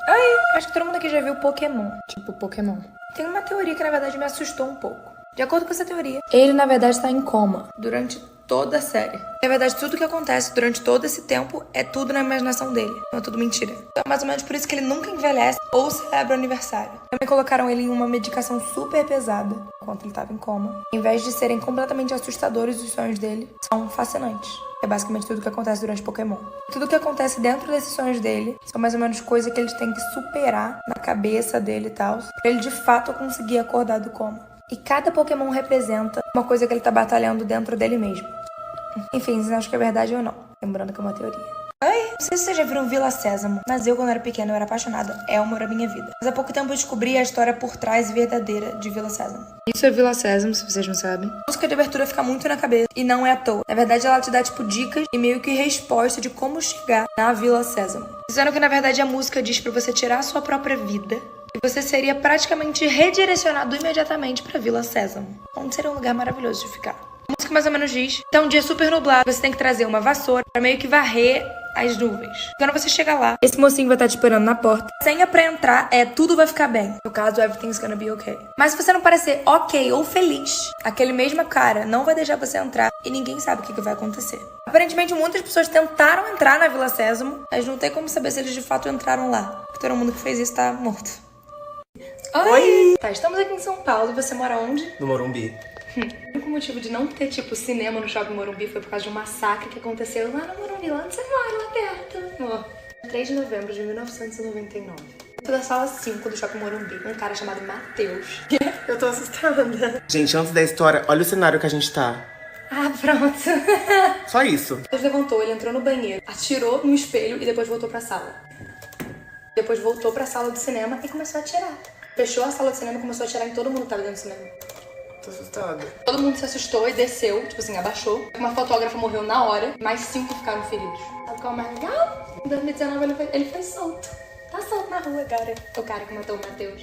Oi! Acho que todo mundo aqui já viu Pokémon. Tipo, Pokémon. Tem uma teoria que, na verdade, me assustou um pouco. De acordo com essa teoria, ele, na verdade, está em coma durante toda a série. Na verdade, tudo que acontece durante todo esse tempo é tudo na imaginação dele. Não é tudo mentira. Então, é mais ou menos por isso que ele nunca envelhece ou celebra o aniversário. Também colocaram ele em uma medicação super pesada enquanto ele estava em coma. Em vez de serem completamente assustadores, os sonhos dele são fascinantes. É basicamente tudo que acontece durante Pokémon. Tudo que acontece dentro desses sonhos dele são mais ou menos coisas que ele tem que superar na cabeça dele e tal, pra ele de fato conseguir acordar do coma. E cada Pokémon representa uma coisa que ele tá batalhando dentro dele mesmo. Enfim, vocês acham que é verdade ou não? Lembrando que é uma teoria. Oi, não sei se vocês já viram Vila Sésamo. Mas eu, quando era pequena, eu era apaixonada. É o amor da minha vida. Mas há pouco tempo eu descobri a história por trás verdadeira de Vila Sésamo. Isso é Vila Sésamo, se vocês não sabem. A música de abertura fica muito na cabeça. E não é à toa. Na verdade, ela te dá, tipo, dicas e meio que resposta de como chegar na Vila Sésamo. Dizendo que, na verdade, a música diz pra você tirar a sua própria vida. E você seria praticamente redirecionado imediatamente pra Vila Sésamo. Onde seria um lugar maravilhoso de ficar. A música mais ou menos diz: tá um dia super nublado, você tem que trazer uma vassoura pra meio que varrer as nuvens. Quando você chegar lá, esse mocinho vai estar te esperando na porta. A senha pra entrar é tudo vai ficar bem. No caso, everything's gonna be okay. Mas se você não parecer ok ou feliz, aquele mesmo cara não vai deixar você entrar e ninguém sabe o que vai acontecer. Aparentemente, muitas pessoas tentaram entrar na Vila Sésamo, mas não tem como saber se eles de fato entraram lá. Porque todo mundo que fez isso tá morto. Oi! Tá, estamos aqui em São Paulo. Você mora onde? No Morumbi. O único motivo de não ter, tipo, cinema no Shopping Morumbi foi por causa de um massacre que aconteceu lá no Morumbi, lá onde você mora, lá perto. Amor. 3 de novembro de 1999. Da sala 5 do Shopping Morumbi, um cara chamado Matheus. Eu tô assustada. Gente, antes da história, olha o cenário que a gente tá. Ah, pronto. Só isso. Ele levantou, ele entrou no banheiro, atirou no espelho e depois voltou pra sala. Depois voltou pra sala do cinema e começou a atirar. Fechou a sala do cinema e começou a atirar em todo mundo que tava dentro do cinema. Tô assustada. Todo mundo se assustou e desceu, tipo assim, abaixou. Uma fotógrafa morreu na hora, mais 5 ficaram feridos. Sabe qual é o mais legal? Em 2019 ele foi solto. Tá solto na rua agora. O cara que matou o Matheus.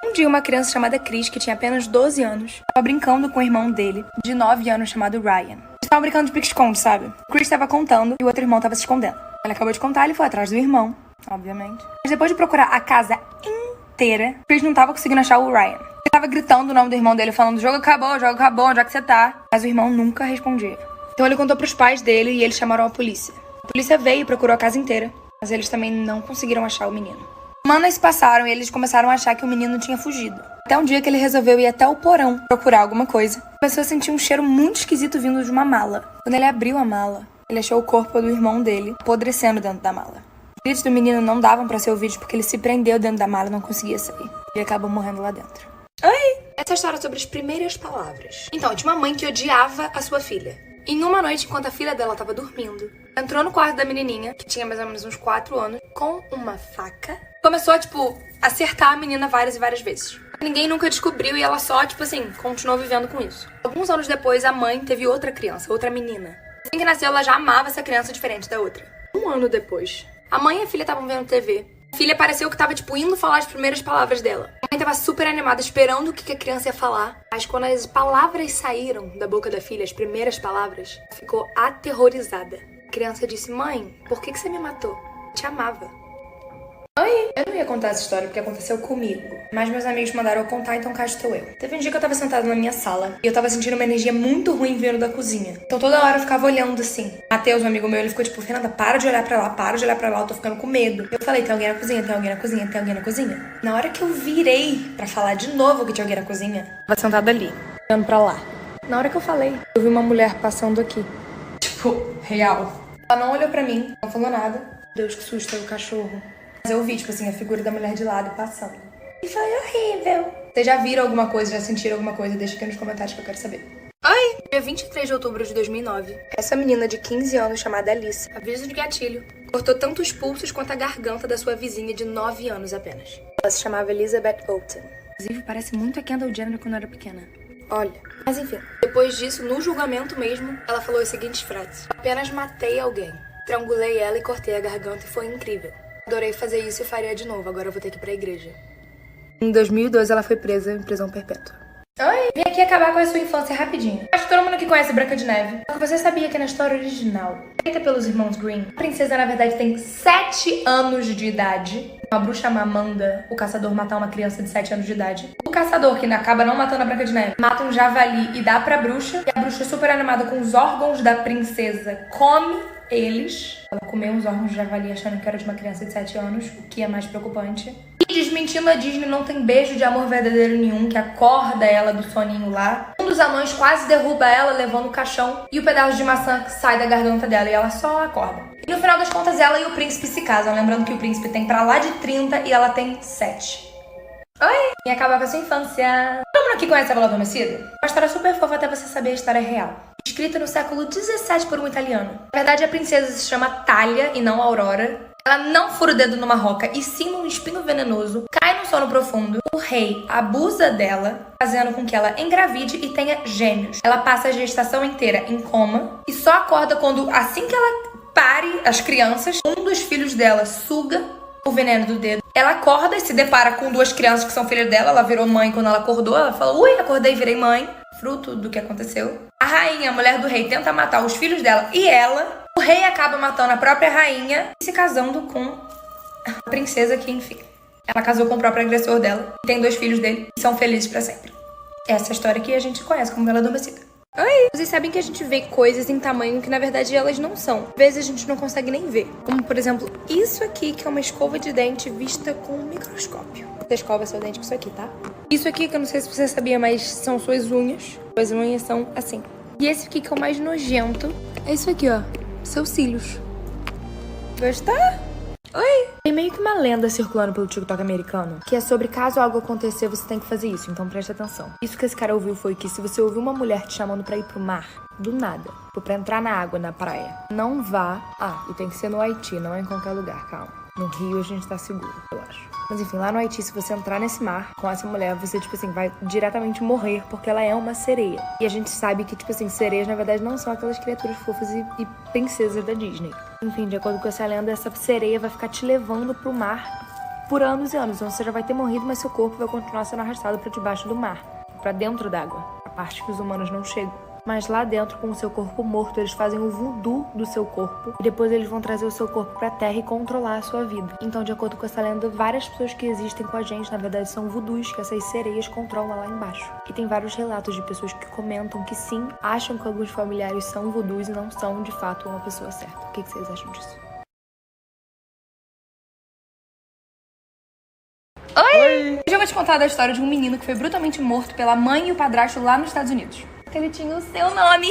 Um dia uma criança chamada Chris, que tinha apenas 12 anos, estava brincando com o irmão dele, de 9 anos, chamado Ryan. Eles estavam brincando de pique-esconde, sabe? O Chris estava contando e o outro irmão estava se escondendo. Ele acabou de contar, ele foi atrás do irmão, obviamente. Mas depois de procurar a casa inteira, Chris não tava conseguindo achar o Ryan. Ele tava gritando o nome do irmão dele, falando: jogo acabou, onde é que você tá? Mas o irmão nunca respondia. Então ele contou pros pais dele e eles chamaram a polícia. A polícia veio e procurou a casa inteira, mas eles também não conseguiram achar o menino. Semanas se passaram e eles começaram a achar que o menino tinha fugido. Até um dia que ele resolveu ir até o porão procurar alguma coisa. Começou a sentir um cheiro muito esquisito vindo de uma mala. Quando ele abriu a mala, ele achou o corpo do irmão dele apodrecendo dentro da mala. Os gritos do menino não davam pra ser ouvidos porque ele se prendeu dentro da mala e não conseguia sair. E acabou morrendo lá dentro. Oi! Essa é a história sobre as primeiras palavras. Então, tinha uma mãe que odiava a sua filha. Em uma noite, enquanto a filha dela tava dormindo, entrou no quarto da menininha, que tinha mais ou menos uns 4 anos, com uma faca. Começou a, tipo, acertar a menina várias e várias vezes. Ninguém nunca descobriu e ela só, tipo assim, continuou vivendo com isso. Alguns anos depois, a mãe teve outra criança, outra menina. Assim que nasceu, ela já amava essa criança diferente da outra. Um ano depois, a mãe e a filha estavam vendo TV. A filha pareceu que tava, tipo, indo falar as primeiras palavras dela. A mãe tava super animada, esperando o que a criança ia falar. Mas quando as palavras saíram da boca da filha, as primeiras palavras, ficou aterrorizada. A criança disse: mãe, por que você me matou? Eu te amava. Oi! Eu não ia contar essa história porque aconteceu comigo. Mas meus amigos mandaram eu contar, então cá estou eu. Teve um dia que eu tava sentada na minha sala e eu tava sentindo uma energia muito ruim vindo da cozinha. Então toda hora eu ficava olhando assim. Matheus, um amigo meu, ele ficou tipo: Fernanda, para de olhar pra lá, para de olhar pra lá, eu tô ficando com medo. Eu falei: tem alguém na cozinha, tem alguém na cozinha, tem alguém na cozinha. Na hora que eu virei pra falar de novo que tinha alguém na cozinha, eu tava sentada ali, olhando pra lá. Na hora que eu falei, eu vi uma mulher passando aqui. Tipo, real. Ela não olhou pra mim, não falou nada. Deus, que susto, é o cachorro. Mas eu vi, tipo assim, a figura da mulher de lado passando. E foi horrível. Vocês já viram alguma coisa, já sentiram alguma coisa? Deixa aqui nos comentários que eu quero saber. Oi! Dia 23 de outubro de 2009, essa menina de 15 anos chamada Alice, aviso de gatilho, cortou tanto os pulsos quanto a garganta da sua vizinha de 9 anos apenas. Ela se chamava Elizabeth Bolton. Inclusive, parece muito a Kendall Jenner quando eu era pequena. Olha, mas enfim. Depois disso, no julgamento mesmo, ela falou as seguintes frases: apenas matei alguém. Estrangulei ela e cortei a garganta e foi incrível. Adorei fazer isso e faria de novo, agora eu vou ter que ir pra igreja. Em 2012, ela foi presa em prisão perpétua. Oi, vim aqui acabar com a sua infância rapidinho. Acho que todo mundo aqui conhece Branca de Neve. Só que você sabia que na história original, feita pelos irmãos Grimm, a princesa na verdade tem 7 anos de idade. Uma bruxa manda o caçador matar uma criança de 7 anos de idade. O caçador, que acaba não matando a Branca de Neve, mata um javali e dá pra bruxa. E a bruxa, super animada com os órgãos da princesa, come eles. Ela comeu uns órgãos de javali achando que era de uma criança de 7 anos, o que é mais preocupante. E desmentindo a Disney, não tem beijo de amor verdadeiro nenhum, que acorda ela do soninho lá. Um dos anões quase derruba ela, levando o caixão, e o pedaço de maçã sai da garganta dela e ela só acorda. E no final das contas, ela e o príncipe se casam, lembrando que o príncipe tem pra lá de 30 e ela tem 7. Oi! E acaba com a sua infância. Todo mundo aqui conhece a Bela Adormecida? Uma história super fofa até você saber a história real. Escrita no século 17 por um italiano. Na verdade, a princesa se chama Thalia e não Aurora. Ela não fura o dedo numa roca, e sim num espinho venenoso, cai no sono profundo. O rei abusa dela, fazendo com que ela engravide e tenha gêmeos. Ela passa a gestação inteira em coma e só acorda quando, assim que ela pare as crianças, um dos filhos dela suga o veneno do dedo. Ela acorda e se depara com 2 crianças que são filhas dela. Ela virou mãe quando ela acordou. Ela fala, ui, acordei e virei mãe. Fruto do que aconteceu. A rainha, a mulher do rei, tenta matar os filhos dela e ela. O rei acaba matando a própria rainha e se casando com a princesa que, enfim, ela casou com o próprio agressor dela. Tem 2 filhos dele e são felizes pra sempre. Essa é a história que a gente conhece como Bela Adormecida. Oi! Vocês sabem que a gente vê coisas em tamanho que na verdade elas não são. Às vezes a gente não consegue nem ver. Como por exemplo, isso aqui que é uma escova de dente vista com um microscópio. Você escova seu dente com isso aqui, tá? Isso aqui que eu não sei se você sabia, mas são suas unhas. Suas unhas são assim. E esse aqui que é o mais nojento é isso aqui, ó. Seus cílios. Gostar? Oi! Tem meio que uma lenda circulando pelo TikTok americano, que é sobre caso algo acontecer, você tem que fazer isso, então presta atenção. Isso que esse cara ouviu foi que se você ouvir uma mulher te chamando pra ir pro mar, do nada, pra entrar na água, na praia, não vá... e tem que ser no Haiti, não é em qualquer lugar, calma. No Rio a gente tá seguro, eu acho. Mas enfim, lá no Haiti, se você entrar nesse mar com essa mulher, você, tipo assim, vai diretamente morrer, porque ela é uma sereia. E a gente sabe que, tipo assim, sereias, na verdade, não são aquelas criaturas fofas e princesas da Disney. Enfim, de acordo com essa lenda, essa sereia vai ficar te levando pro mar por anos e anos. Então você já vai ter morrido, mas seu corpo vai continuar sendo arrastado pra debaixo do mar, pra dentro d'água, a parte que os humanos não chegam. Mas lá dentro, com o seu corpo morto, eles fazem o voodoo do seu corpo. E depois eles vão trazer o seu corpo pra terra e controlar a sua vida. Então, de acordo com essa lenda, várias pessoas que existem com a gente, na verdade, são voodoos que essas sereias controlam lá embaixo. E tem vários relatos de pessoas que comentam que sim, acham que alguns familiares são voodoos e não são, de fato, uma pessoa certa. O que vocês acham disso? Oi! Hoje eu vou te contar da história de um menino que foi brutalmente morto pela mãe e o padrasto lá nos Estados Unidos. Ele tinha o seu nome.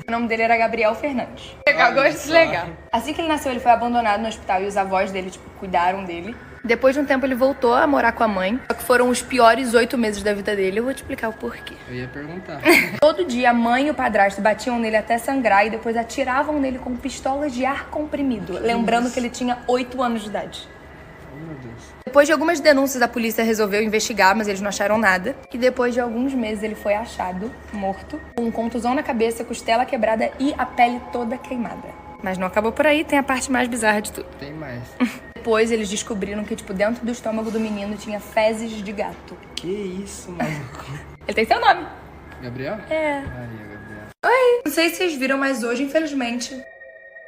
O nome dele era Gabriel Fernandes. Legal, gosto legal. Assim que ele nasceu, ele foi abandonado no hospital e os avós dele, cuidaram dele. Depois de um tempo, ele voltou a morar com a mãe. Só que foram os piores 8 meses da vida dele. Eu vou te explicar o porquê. Eu ia perguntar. Todo dia, a mãe e o padrasto batiam nele até sangrar e depois atiravam nele com pistolas de ar comprimido. Lembrando que ele tinha 8 anos de idade. Oh, meu Deus. Depois de algumas denúncias, a polícia resolveu investigar, mas eles não acharam nada. E depois de alguns meses, ele foi achado, morto, com contusão na cabeça, costela quebrada e a pele toda queimada. Mas não acabou por aí, tem a parte mais bizarra de tudo. Tem mais. Depois, eles descobriram que, dentro do estômago do menino tinha fezes de gato. Que isso, maluco? Ele tem seu nome. Gabriel? É. Ai, Gabriel. Oi! Não sei se vocês viram, mas hoje, infelizmente,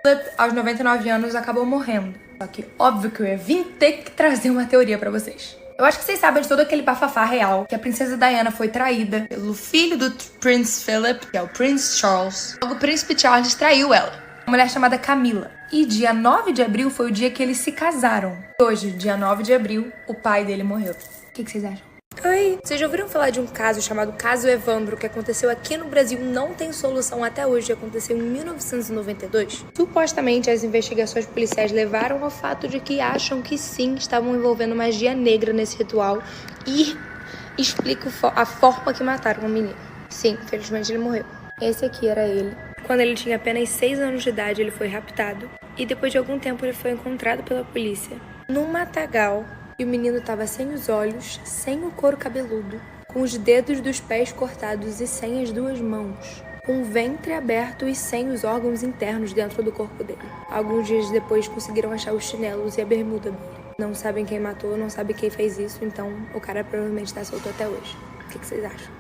Philip, aos 99 anos, acabou morrendo. Só que, óbvio que eu ia vir ter que trazer uma teoria pra vocês. Eu acho que vocês sabem de todo aquele bafafá real, que a princesa Diana foi traída pelo filho do Prince Philip, que é o Prince Charles. O príncipe Charles traiu ela, uma mulher chamada Camila. E dia 9 de abril foi o dia que eles se casaram. Hoje, dia 9 de abril, o pai dele morreu. O que vocês acham? Oi! Vocês já ouviram falar de um caso chamado Caso Evandro, que aconteceu aqui no Brasil, não tem solução até hoje, aconteceu em 1992? Supostamente, as investigações policiais levaram ao fato de que acham que sim, estavam envolvendo magia negra nesse ritual e explica a forma que mataram o menino. Sim, infelizmente ele morreu. Esse aqui era ele. Quando ele tinha apenas 6 anos de idade, ele foi raptado e depois de algum tempo ele foi encontrado pela polícia num matagal. E o menino estava sem os olhos, sem o couro cabeludo, com os dedos dos pés cortados e sem as 2 mãos, com o ventre aberto e sem os órgãos internos dentro do corpo dele. Alguns dias depois conseguiram achar os chinelos e a bermuda dele. Não sabem quem matou, não sabem quem fez isso, então o cara provavelmente está solto até hoje. O que vocês acham?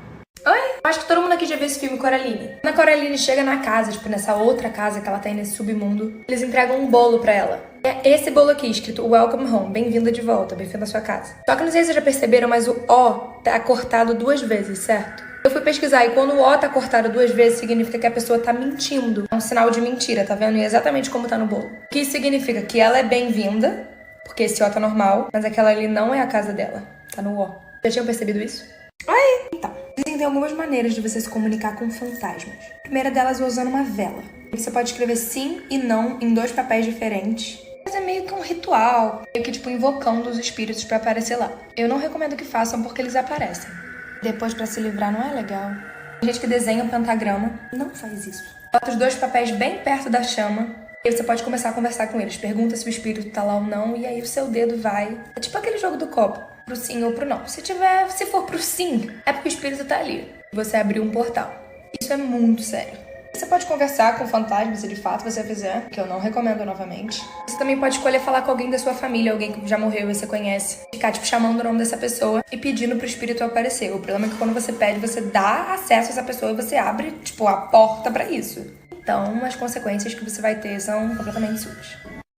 Oi? Acho que todo mundo aqui já viu esse filme Coraline. Quando a Coraline chega na casa, tipo, nessa outra casa que ela tem nesse submundo, eles entregam um bolo pra ela. É esse bolo aqui, escrito Welcome Home, bem-vinda de volta, bem-vinda à sua casa. Só que não sei se vocês já perceberam, mas o O tá cortado 2 vezes, certo? Eu fui pesquisar e quando o O tá cortado 2 vezes, significa que a pessoa tá mentindo. É um sinal de mentira, tá vendo? E é exatamente como tá no bolo. O que isso significa? Que ela é bem-vinda, porque esse O tá normal, mas aquela ali não é a casa dela. Tá no O. Já tinham percebido isso? Oi! Então, dizem que tem algumas maneiras de você se comunicar com fantasmas. A primeira delas é usando uma vela. Você pode escrever sim e não em 2 papéis diferentes. Mas é meio que um ritual, meio que tipo invocando os espíritos pra aparecer lá. Eu não recomendo que façam porque eles aparecem. Depois, pra se livrar, não é legal. Tem gente que desenha um pentagrama. Não faz isso. Bota os 2 papéis bem perto da chama. E aí você pode começar a conversar com eles. Pergunta se o espírito tá lá ou não. E aí o seu dedo vai. É tipo aquele jogo do copo. Pro sim ou pro não. Se for pro sim, é porque o espírito tá ali. Você abriu um portal. Isso é muito sério. Você pode conversar com o fantasma, se de fato você fizer, que eu não recomendo novamente. Você também pode escolher falar com alguém da sua família, alguém que já morreu e você conhece. Ficar, tipo, chamando o nome dessa pessoa e pedindo pro espírito aparecer. O problema é que quando você pede, você dá acesso a essa pessoa e você abre, tipo, a porta pra isso. Então, as consequências que você vai ter são completamente suas.